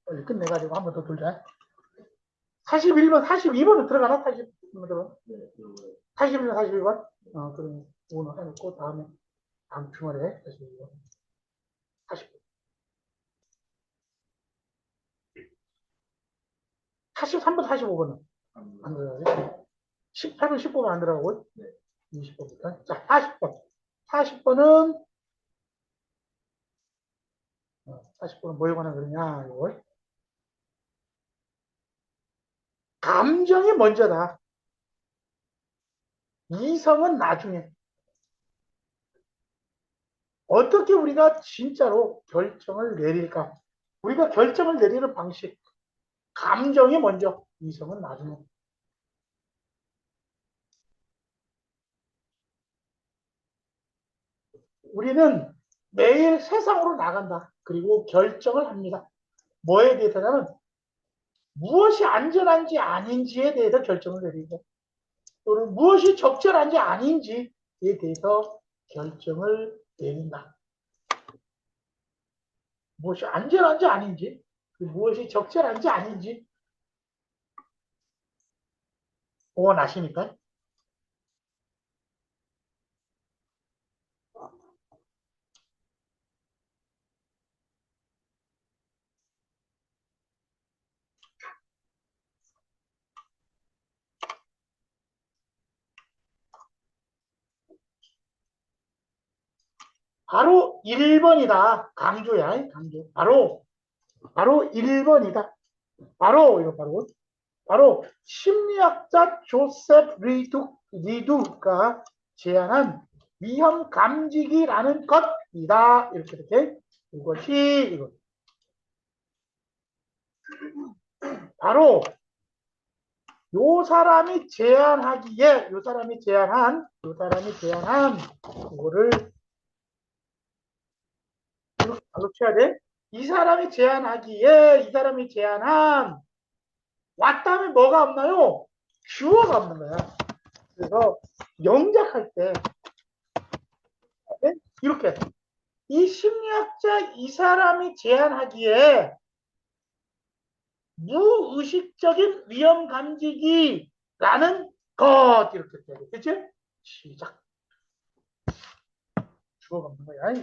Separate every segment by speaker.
Speaker 1: 빨리 끝내가지고 한 번 더 돌자. 41번, 42번은 들어가나? 41번. 41번, 42번? 그럼 오늘 해놓고 다음 주말에 42번. 40번. 43번, 45번은 안 들어가지? 18번, 19번 안 들어가고? 20번부터. 자, 40번. 40번은, 40번은 뭐에 관한 그러냐, 이걸. 감정이 먼저다. 이성은 나중에. 어떻게 우리가 진짜로 결정을 내릴까? 우리가 결정을 내리는 방식. 감정이 먼저, 이성은 나중에. 우리는 매일 세상으로 나간다. 그리고 결정을 합니다. 뭐에 대해서냐면 무엇이 안전한지 아닌지에 대해서 결정을 내리고 또는 무엇이 적절한지 아닌지에 대해서 결정을 내린다. 무엇이 안전한지 아닌지, 무엇이 적절한지 아닌지 원하시니까. 바로 1번이다. 강조야, 강조. 바로 1번이다. 바로 심리학자 조셉 리두가 제안한 위험 감지기라는 것이다. 이렇게. 이것이 바로 요 사람이 제안한 그거를 이렇게 발로 쳐야 돼. 이 사람이 제안한 왔다음에 뭐가 없나요? 주어가 없는 거야. 그래서 영작할 때 이렇게 이 심리학자 이 사람이 제안하기에 무의식적인 위험 감지기라는 것 이렇게 돼야 돼. 그치? 시작. 주어가 없는 거야.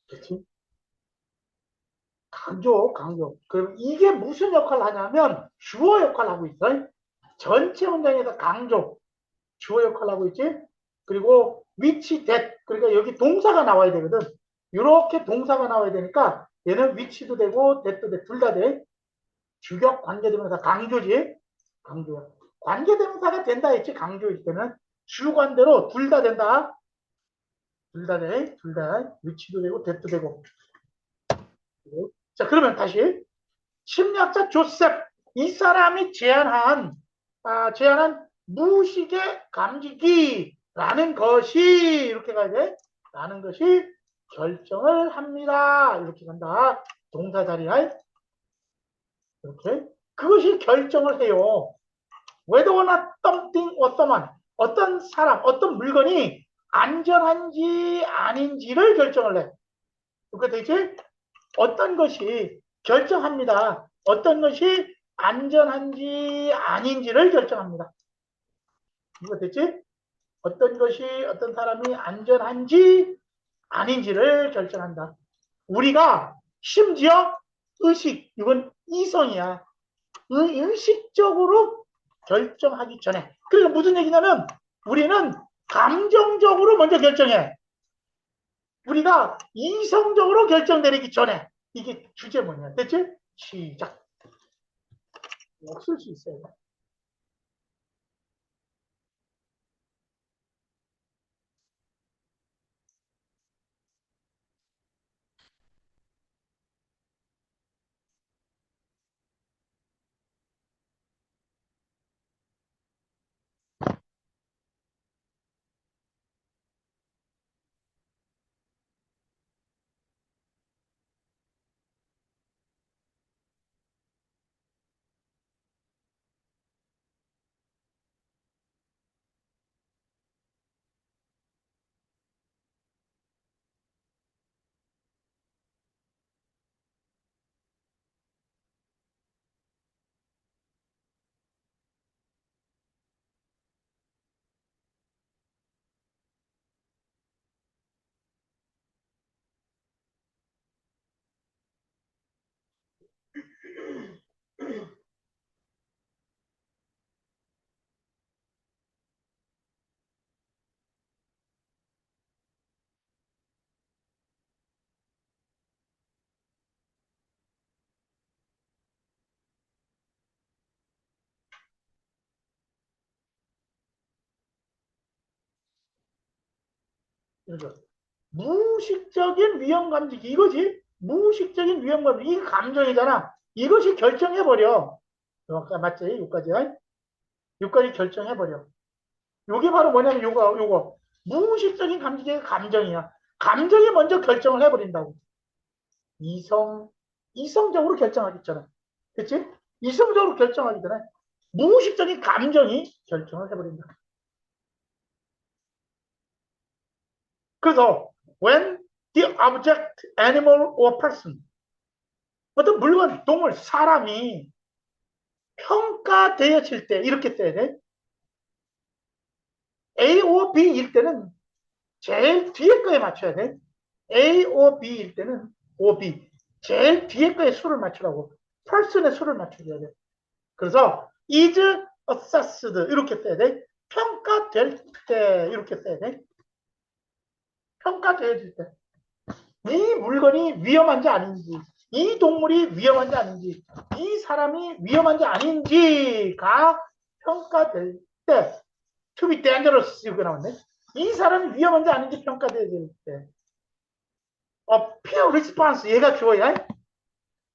Speaker 1: 그치? 강조. 그럼 이게 무슨 역할을 하냐면 주어 역할을 하고 있어. 전체 문장에서 강조, 주어 역할을 하고 있지. 그리고 위치, that. 그러니까 여기 동사가 나와야 되거든. 이렇게 동사가 나와야 되니까 얘는 위치도 되고 that도 돼. 둘 다 돼. 주격 관계대명사 강조지. 강조야. 관계대명사가 된다 했지. 강조일 때는 주관대로 둘 다 된다. 둘 다 돼. 둘 다. 위치도 되고 that도 되고. 자, 그러면 다시 심리학자 조셉 이 사람이 제안한 무식의 감지기라는 것이 이렇게 가야 돼. 라는 것이 결정을 합니다. 이렇게 간다. 동사 자리에 이렇게 그것이 결정을 해요. whether or not something or someone 어떤 사람, 어떤 물건이 안전한지 아닌지를 결정을 해. 그렇게 되지? 어떤 것이 결정합니다. 어떤 것이 안전한지 아닌지를 결정합니다. 이거 됐지? 어떤 것이 어떤 사람이 안전한지 아닌지를 결정한다. 우리가 심지어 이건 이성이야. 의식적으로 결정하기 전에. 그러니까 무슨 얘기냐면 우리는 감정적으로 먼저 결정해. 우리가 이성적으로 결정 내리기 전에. 이게 주제문이야. 됐지? 시작. 쓸 수 있어요. 그래서 무의식적인 위험감지기 이거지. 무의식적인 위험감지기 이 감정이잖아. 이것이 결정해버려. 맞지? 여기까지. 여기까지 결정해버려. 요게 바로 뭐냐면 요거. 무의식적인 감지기가 감정이야. 감정이 먼저 결정을 해버린다고. 이성적으로 결정하기 전에. 그치? 이성적으로 결정하기 전에 무의식적인 감정이 결정을 해버린다. 그래서 when the object, animal or person 어떤 물건, 동물, 사람이 평가되어질 때 이렇게 써야 돼. A or B일 때는 제일 뒤에 거에 맞춰야 돼. A or B일 때는 O, B. 제일 뒤에 거에 수를 맞추라고. person의 수를 맞춰줘야 돼. 그래서 is assessed 이렇게 써야 돼. 평가될 때 이렇게 써야 돼. 평가되어질 때. 이 물건이 위험한지 아닌지, 이 동물이 위험한지 아닌지, 이 사람이 위험한지 아닌지가 평가될 때, to be dangerous 이렇게 나왔네. 이 사람이 위험한지 아닌지 평가될 때, peer response 얘가 주어야.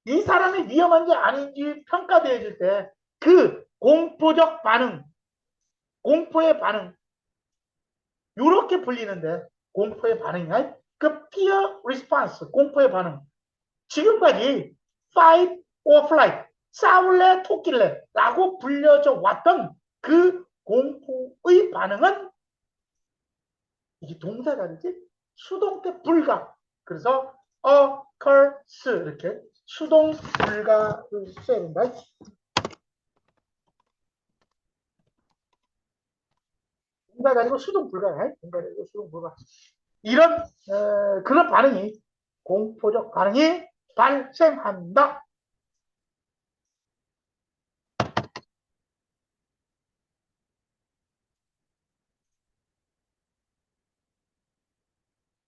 Speaker 1: 이 사람이 위험한지 아닌지 평가되어질 때, 그 공포적 반응, 공포의 반응, 이렇게 불리는데, 공포의 반응이야. 그 peer response, 공포의 반응. 지금까지 fight or flight, 싸울래 토낄래 라고 불려져 왔던 그 공포의 반응은 이게 동사가 되지 수동 때 불가. 그래서 occurs 이렇게 수동 불가를 써야 된다. 동사가 아니고 수동 불가야. 동사가 아니고 수동 불가. 이런 그런 반응이 공포적 반응이 발생한다.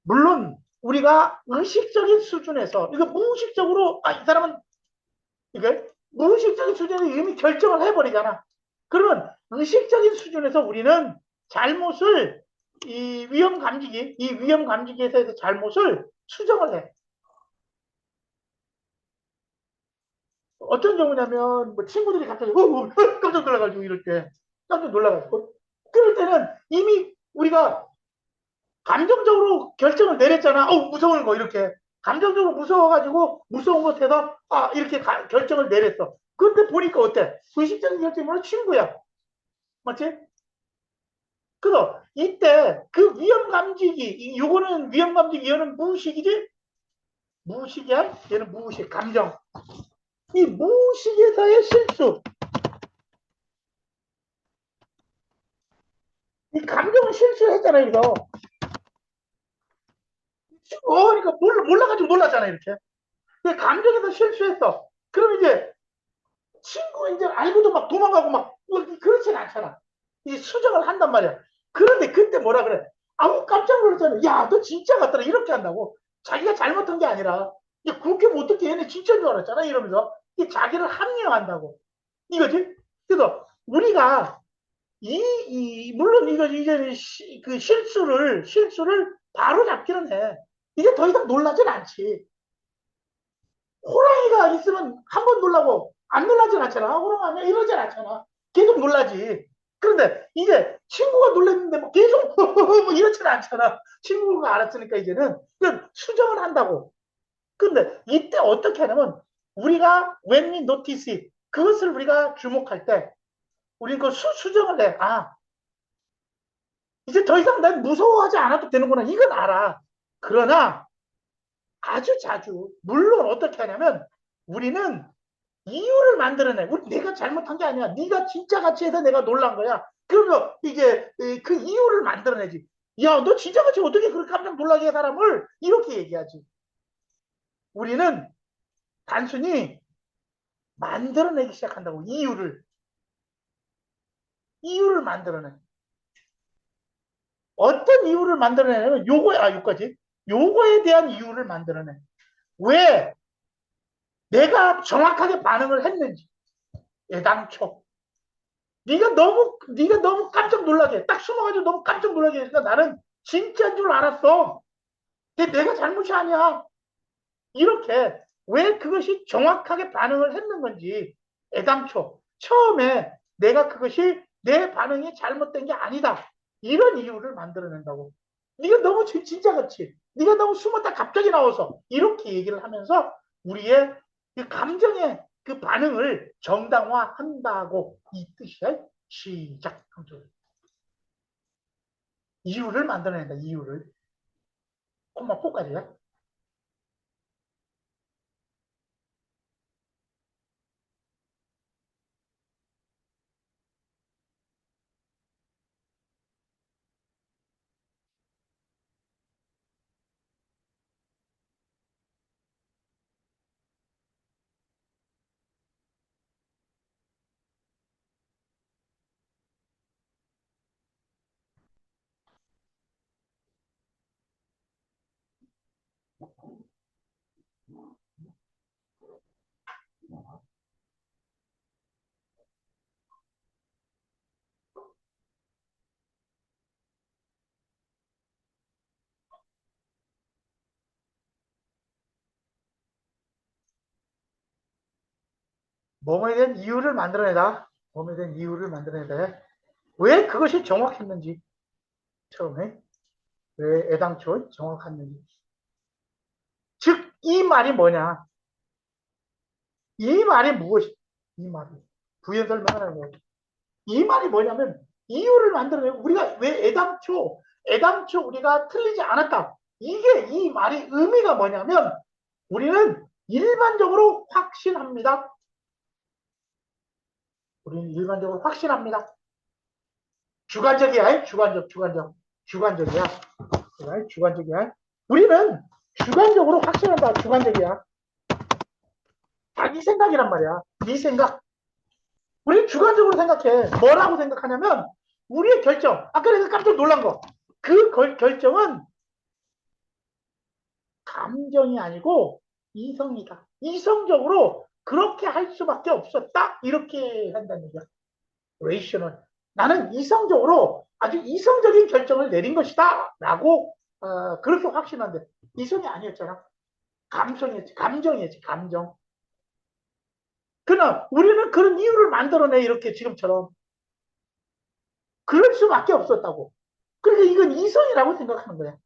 Speaker 1: 물론 우리가 의식적인 수준에서 이거 무의식적으로 이 사람은 이게 무의식적인 수준에서 이미 결정을 해버리잖아. 그러면 의식적인 수준에서 우리는 잘못을 이 위험 감지기에서 잘못을 수정을 해. 어떤 경우냐면 뭐 친구들이 갑자기 깜짝 놀라가지고 이럴 때 깜짝 놀라가지고 그럴 때는 이미 우리가 감정적으로 결정을 내렸잖아. 무서운 거 이렇게. 감정적으로 무서워가지고 무서운 것에서 이렇게 결정을 내렸어. 근데 보니까 어때? 의식적인 결정은 친구야. 맞지? 그래서 이때 그 위험 감지기, 요거는 위험 감지기, 얘는 무의식이지? 무의식이야? 얘는 무의식, 감정. 이 무의식에서의 실수. 이 감정은 실수했잖아, 이거. 그러니까 몰라가지고 놀랐잖아, 이렇게. 감정에서 실수했어. 그럼 이제 친구 이제 알고도 막 도망가고 막 그렇진 않잖아. 이 수정을 한단 말이야. 그런데 그때 뭐라 그래? 아무 깜짝 놀랐잖아. 야, 너 진짜 같더라. 이렇게 한다고. 자기가 잘못한 게 아니라, 야, 그렇게 하면 어떻게 얘네 진짜인 줄 알았잖아. 이러면서. 이게 자기를 합리화한다고. 이거지? 그래서 우리가 물론 이거 이제 그 실수를 바로 잡기는 해. 이제 더 이상 놀라진 않지. 호랑이가 있으면 한 번 놀라고 안 놀라진 않잖아. 호랑이 이러진 않잖아. 계속 놀라지. 그런데 이제 친구가 놀랐는데 뭐 계속 뭐 이렇지는 않잖아. 친구가 알았으니까 이제는 그냥 수정을 한다고. 근데 이때 어떻게 하냐면 우리가 when we notice it, 그것을 우리가 주목할 때 우리는 그 수정을 해. 아, 이제 더 이상 난 무서워하지 않아도 되는구나. 이건 알아. 그러나 아주 자주 물론 어떻게 하냐면 우리는 이유를 만들어내. 우리 내가 잘못한 게 아니야. 네가 진짜 같이 해서 내가 놀란 거야. 그러면 이제 그 이유를 만들어내지. 야, 너 진짜 같이 어떻게 그렇게 깜짝 놀라게 해 사람을 이렇게 얘기하지. 우리는 단순히 만들어내기 시작한다고. 이유를 만들어내. 어떤 이유를 만들어내냐면 요거까지. 요거에 대한 이유를 만들어내. 왜 내가 정확하게 반응을 했는지. 애당초. 네가 너무 깜짝 놀라게 딱 숨어가지고 너무 깜짝 놀라게 했으니까 나는 진짜인 줄 알았어. 근데 내가 잘못이 아니야. 이렇게 왜 그것이 정확하게 반응을 했는 건지 애당초 처음에 내가 그것이 내 반응이 잘못된 게 아니다. 이런 이유를 만들어낸다고. 네가 너무 진짜같이 네가 너무 숨었다 갑자기 나와서 이렇게 얘기를 하면서 우리의 그 감정의 그 반응을 정당화한다고 이 뜻이야. 시작. 이유를 만들어낸다. 이유를. 콤마 포까지야. 몸에 대한 이유를 만들어내다. 몸에 대한 이유를 만들어내다. 왜 그것이 정확했는지. 처음에. 왜 애당초 정확했는지. 즉, 이 말이 뭐냐. 이 말이 무엇이, 이 말이. 부연 설명을 하는 거예요. 이 말이 뭐냐면, 이유를 만들어내고, 우리가 왜 애당초 우리가 틀리지 않았다. 이 말이 의미가 뭐냐면, 우리는 일반적으로 확신합니다. 우리는 일반적으로 확신합니다. 주관적이야, 주관적이야. 주관적이야. 우리는 주관적으로 확신한다. 주관적이야. 자기 생각이란 말이야. 네 생각. 우리는 주관적으로 생각해. 뭐라고 생각하냐면 우리의 결정. 아까 내가 깜짝 놀란 거. 그 결정은 감정이 아니고 이성이다. 이성적으로 그렇게 할 수밖에 없었다. 이렇게 한다는 얘기야. 레이셔널. 나는 이성적으로 아주 이성적인 결정을 내린 것이다. 라고 그렇게 확신한데 이성이 아니었잖아. 감성이었지. 감정이었지. 감정. 그러나 우리는 그런 이유를 만들어내. 이렇게 지금처럼. 그럴 수밖에 없었다고. 그러니까 이건 이성이라고 생각하는 거야.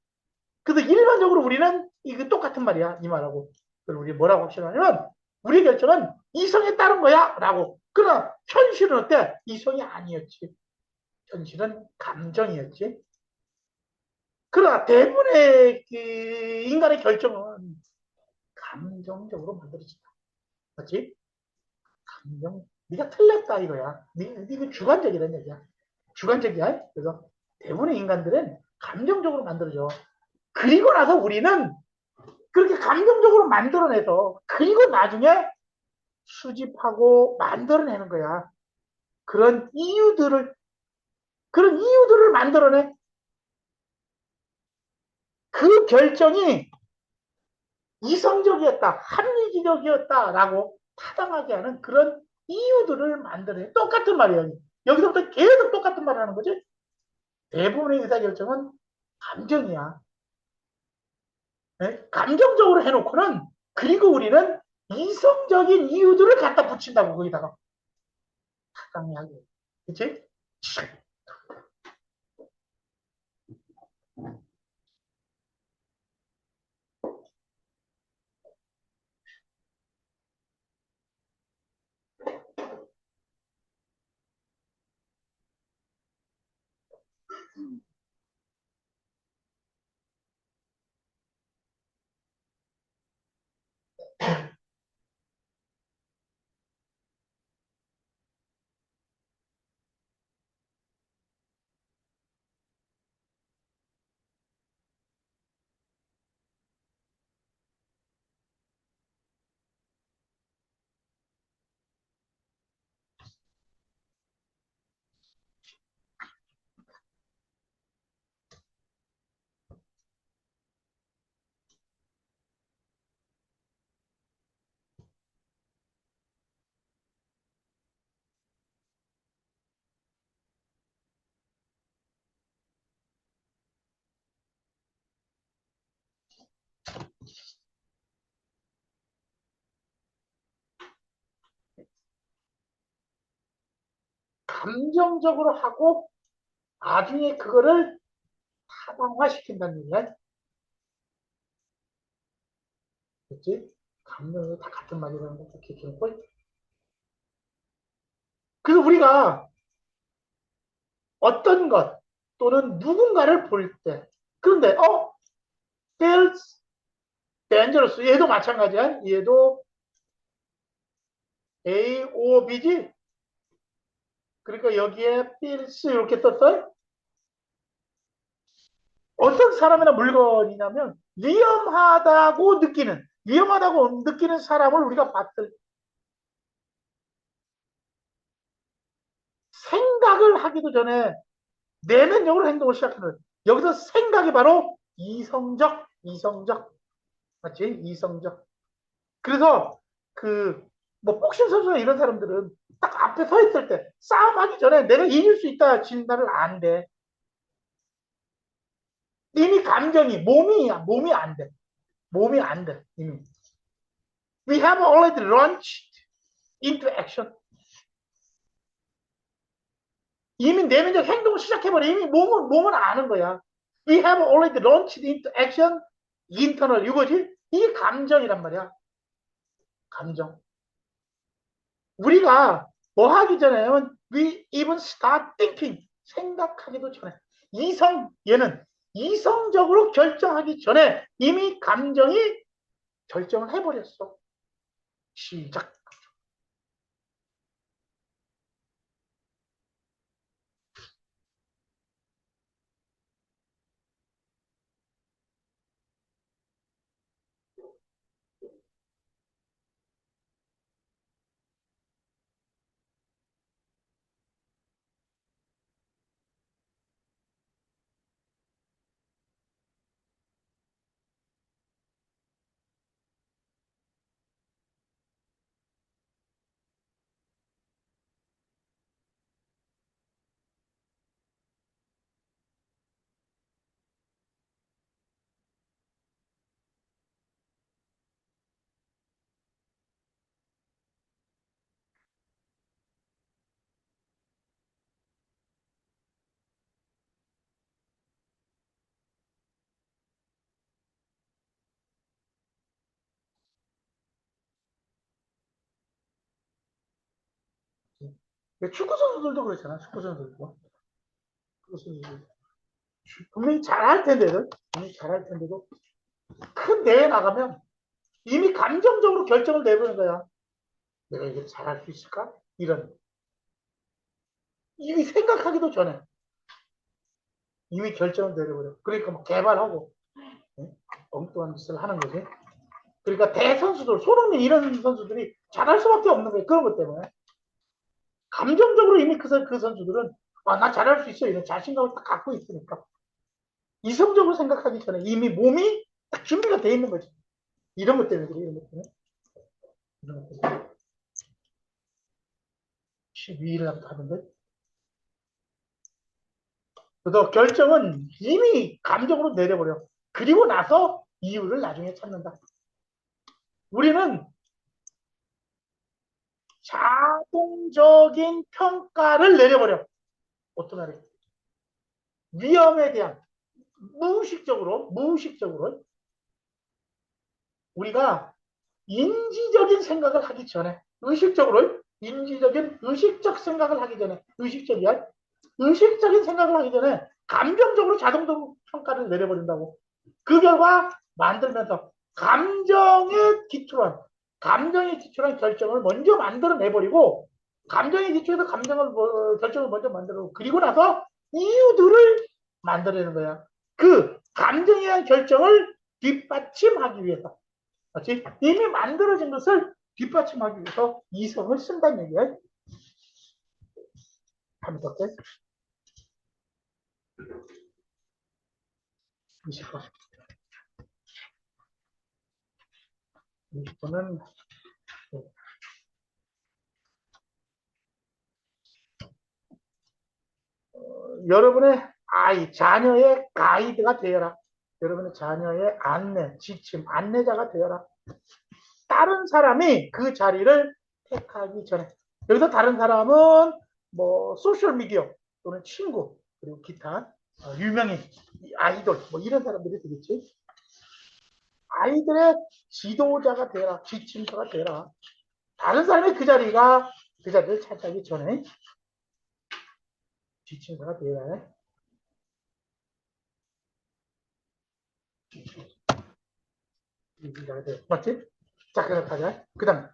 Speaker 1: 그래서 일반적으로 우리는 이거 똑같은 말이야. 이 말하고. 그리고 우리 뭐라고 확신하냐면 우리의 결정은 이성에 따른 거야. 라고. 그러나 현실은 어때? 이성이 아니었지. 현실은 감정이었지. 그러나 대부분의 그 인간의 결정은 감정적으로 만들어진다. 맞지? 감정. 네가 틀렸다 이거야. 네가 주관적이라는 얘기야. 주관적이야. 그래서 대부분의 인간들은 감정적으로 만들어져. 그리고 나서 우리는 그렇게 감정적으로 만들어내서 그리고 나중에 수집하고 만들어내는 거야. 그런 이유들을 그런 이유들을 만들어내. 그 결정이 이성적이었다, 합리적이었다라고 타당하게 하는 그런 이유들을 만들어내. 똑같은 말이에요. 여기서부터 계속 똑같은 말을 하는 거지. 대부분의 의사결정은 감정이야. 네? 감정적으로 해놓고는, 그리고 우리는 이성적인 이유들을 갖다 붙인다고, 거기다가. 타당하게. 그치? 감정적으로 하고, 나중에 그거를 타당화시킨다는 얘기야. 그치? 감정이 다 같은 말이라는 거 기억해. 그래서 우리가 어떤 것 또는 누군가를 볼 때, 그런데 feels dangerous. 얘도 마찬가지야. 얘도 A, O, B지. 그러니까 여기에 feels 이렇게 떴어요. 어떤 사람이나 물건이냐면 위험하다고 느끼는 사람을 우리가 봤을 때 생각을 하기도 전에 내면적으로 행동을 시작하는 거예요. 여기서 생각이 바로 이성적. 맞지? 이성적. 그래서 뭐 복싱 선수나 이런 사람들은 딱 앞에 서 있을 때 싸움하기 전에 내가 이길 수 있다 진다를 안 돼. 이미 감정이 몸이 안 돼. 몸이 안 돼. 이미. We have already launched into action. 이미 내면적 행동을 시작해버려. 이미 몸은 아는 거야. We have already launched into action internal. 이거지? 이게 감정이란 말이야. 감정. 우리가 뭐 하기 전에는 we even start thinking. 생각하기도 전에. 얘는 이성적으로 결정하기 전에 이미 감정이 결정을 해버렸어. 시작. 축구 선수들도 그렇잖아. 축구 선수들도. 분명히 잘할 텐데도, 큰 대회 나가면 이미 감정적으로 결정을 내보는 거야. 내가 이걸 잘할 수 있을까? 이미 생각하기도 전에 이미 결정을 내려버려. 그러니까 막 개발하고 엉뚱한 짓을 하는 거지. 그러니까 대선수들, 손흥민 이런 선수들이 잘할 수밖에 없는 거예요. 그런 것 때문에. 감정적으로 이미 그 선수들은 아, 나 잘할 수 있어. 이런 자신감을 딱 갖고 있으니까. 이성적으로 생각하기 전에 이미 몸이 딱 준비가 돼 있는 거지. 이런 것 때문에 그래, 이런 것 때문에. 이런 것 때문에. 12일 하는데. 그래서 결정은 이미 감정으로 내려버려. 그리고 나서 이유를 나중에 찾는다. 우리는 자동적인 평가를 내려버려. 오토마틱. 위험에 대한 무의식적으로 우리가 인지적인 생각을 하기 전에 의식적 생각을 하기 전에 의식적인 생각을 하기 전에 감정적으로 자동적으로 평가를 내려버린다고. 그 결과 만들면서 감정에 기초한 결정을 먼저 만들어내버리고 감정에 기초해서 결정을 먼저 만들고 그리고 나서 이유들을 만들어내는 거야. 그 감정에 대한 결정을 뒷받침하기 위해서. 그렇지? 이미 만들어진 것을 뒷받침하기 위해서 이성을 쓴다는 얘기야. 한번 더 볼게. 20번. 20번은 여러분의 자녀의 가이드가 되어라. 여러분의 자녀의 지침, 안내자가 되어라. 다른 사람이 그 자리를 택하기 전에. 여기서 다른 사람은 뭐 소셜미디어 또는 친구 그리고 기타 유명인, 아이돌 뭐 이런 사람들이 되겠지. 아이들의 지도자가 되라, 지침서가 되라. 다른 사람이 그 자리를 차지하기 전에 지침서가 되어야 해. 맞지? 자, 그럼 가자. 그 다음,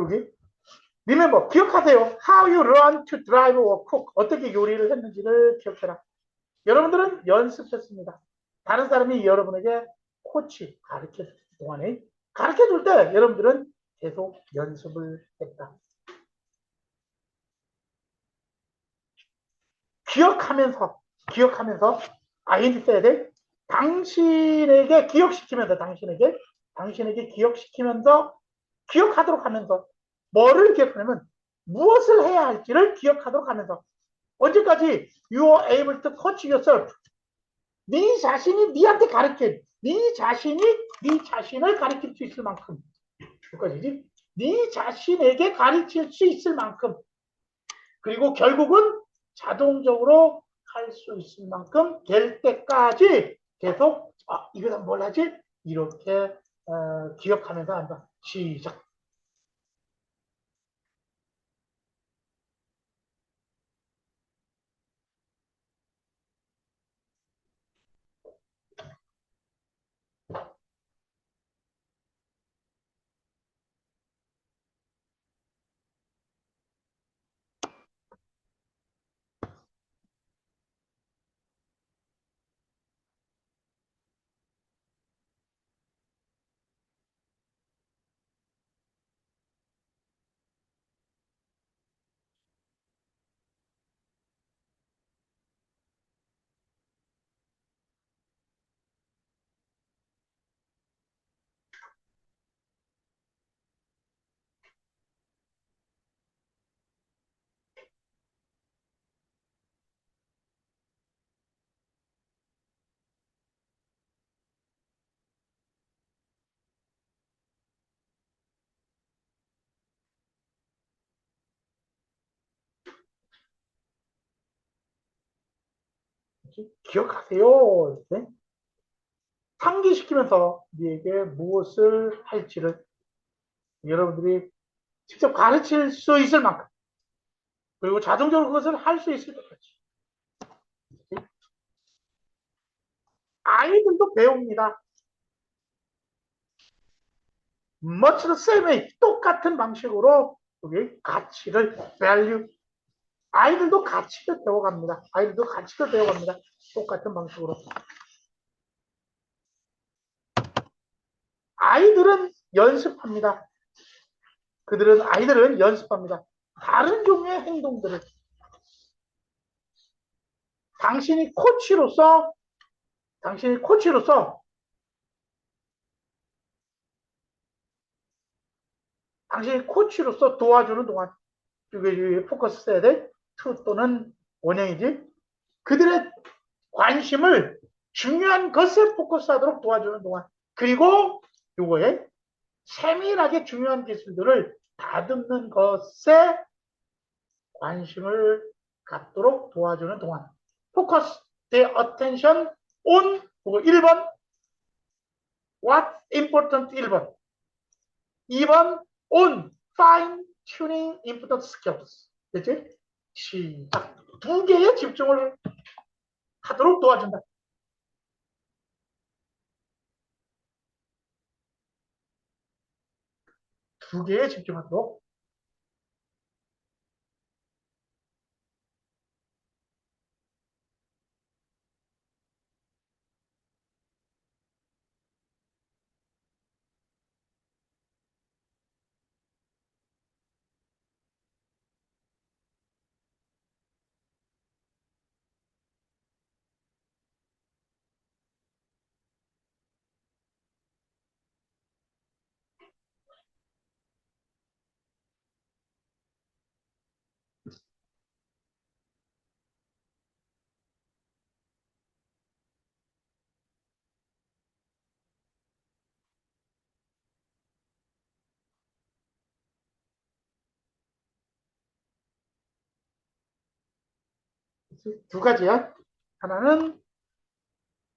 Speaker 1: 여기. Remember, 기억하세요. How you learn to drive or cook. 어떻게 요리를 했는지를 기억해라. 여러분들은 연습했습니다. 다른 사람이 여러분에게 가르쳐줄 동안에 가르쳐줄 때 여러분들은 계속 연습을 했다. 기억하면서 아이덴티파이어야 돼. 당신에게 기억시키면서 기억하도록 하면서 뭐를 기억하냐면 무엇을 해야 할지를 기억하도록 하면서 언제까지 you are able to coach yourself. 네 자신이 네한테 네 자신을 가르칠 수 있을 만큼 여기까지지. 네 자신에게 가르칠 수 있을 만큼 그리고 결국은 자동적으로 할 수 있을 만큼 될 때까지 계속 이거는 뭘 하지? 이렇게 기억하면서 한다. 시작. 기억하세요. 이렇게. 상기시키면서 네에게 무엇을 할지를 여러분들이 직접 가르칠 수 있을 만큼 그리고 자동적으로 그것을 할 수 있을 때까지 아이들도 배웁니다. much the same way 똑같은 방식으로 여기 가치를 value 아이들도 가치를 배워갑니다. 똑같은 방식으로. 아이들은 연습합니다. 아이들은 연습합니다. 다른 종류의 행동들을 당신이 코치로서, 당신이 코치로서, 당신이 코치로서 도와주는 동안, 이게 포커스 써야 돼. 투 또는 원형이지. 그들의 관심을 중요한 것에 포커스하도록 도와주는 동안. 그리고 요거에 세밀하게 중요한 기술들을 다듬는 것에 관심을 갖도록 도와주는 동안. Focus their attention on 1번 What's important 1번 2번 on fine tuning important skills. 그치? 시작. 두 개에 집중을 하도록 도와준다. 두 개에 집중하도록. 두 가지야. 하나는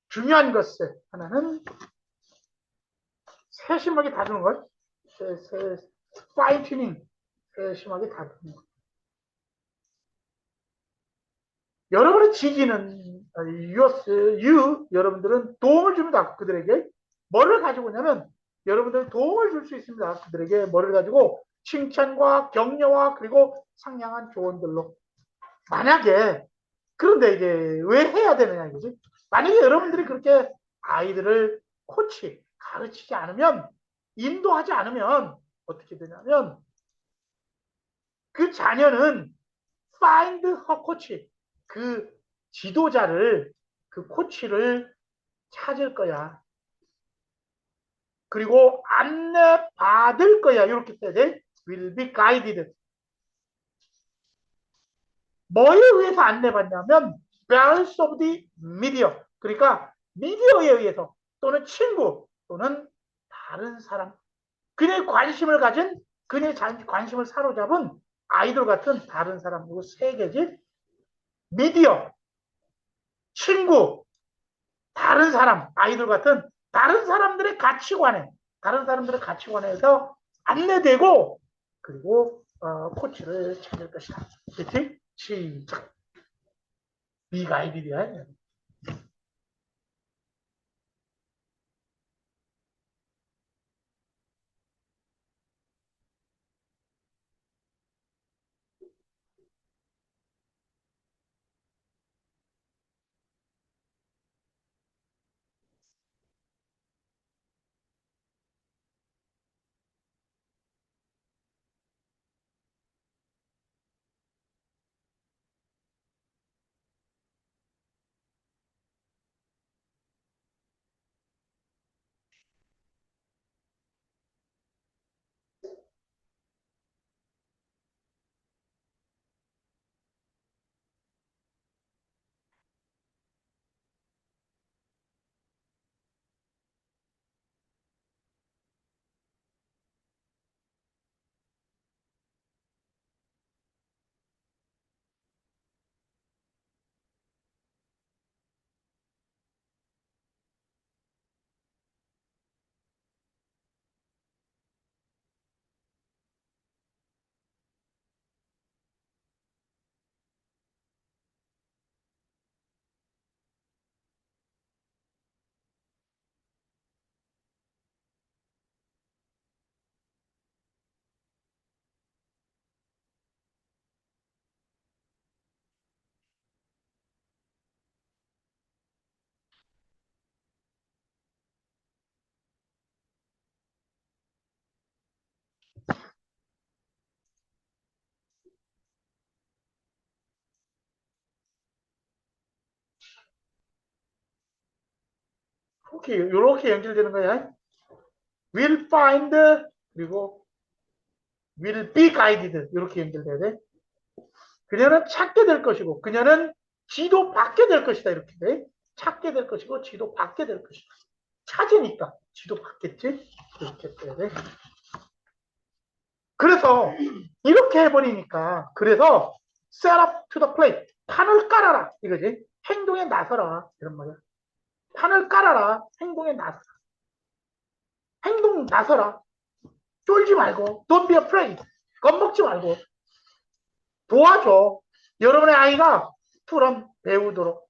Speaker 1: 중요한 것을, 하나는 세심하게 다루는 것. 파인 튜닝. 세심하게 다루는 것. 여러분의 지지는 여러분들은 도움을 줍니다. 그들에게 뭐를 가지고 있냐면 여러분들은 도움을 줄 수 있습니다. 그들에게 뭐를 가지고 칭찬과 격려와 그리고 상냥한 조언들로. 만약에 그런데 이제 왜 해야 되느냐 이거지. 만약에 여러분들이 그렇게 아이들을 코치 가르치지 않으면 인도하지 않으면 어떻게 되냐면 그 자녀는 find her coach 그 지도자를 그 코치를 찾을 거야. 그리고 안내 받을 거야. 이렇게 써야 돼. will be guided. 뭐에 의해서 안내받냐면 balance of the media. 그러니까 미디어에 의해서 또는 친구 또는 다른 사람. 그녀의 관심을 가진 그녀의 관심을 사로잡은 아이돌 같은 다른 사람. 그리고 세 개지. 미디어, 친구, 다른 사람, 아이돌 같은 다른 사람들의 가치관에, 다른 사람들의 가치관에서 안내되고, 그리고, 코치를 찾을 것이다. 그치? 시작. 비가 아이디어야. 이렇게 연결되는 거야. will find, 그리고 will be guided. 이렇게 연결돼야 돼. 그녀는 찾게 될 것이고, 그녀는 지도받게 될 것이다. 이렇게 돼. 찾게 될 것이고, 지도받게 될 것이다. 찾으니까 지도받겠지? 이렇게 돼야 돼. 그래서, 이렇게 해버리니까, 그래서, set up to the plate. 판을 깔아라. 이거지. 행동에 나서라. 이런 말이야. 판을 깔아라. 행동에 나서라. 행동 나서라. 쫄지 말고. Don't be afraid. 겁먹지 말고. 도와줘. 여러분의 아이가 투런 배우도록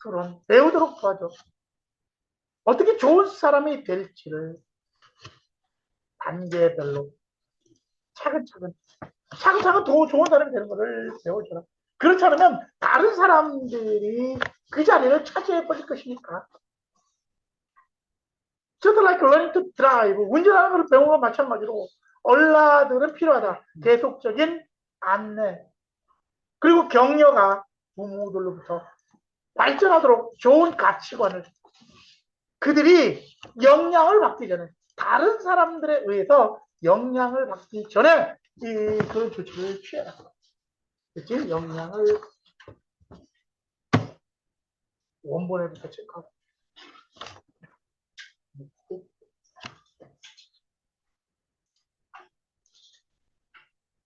Speaker 1: 도와줘. 어떻게 좋은 사람이 될지를 단계별로 차근차근 더 좋은 사람이 되는 것을 배워줘라. 그렇지 않으면 다른 사람들이 그 자리를 차지해버릴 것이니까. Just like learning to drive. 운전하는 걸 배우는 건 마찬가지로 얼라들은 필요하다. 계속적인 안내. 그리고 격려가 부모들로부터 발전하도록 좋은 가치관을 그들이 영향을 받기 전에 다른 사람들에 의해서 영향을 받기 전에 그런 조치를 취해라. 그치? 영향을 원본에부터 체크하고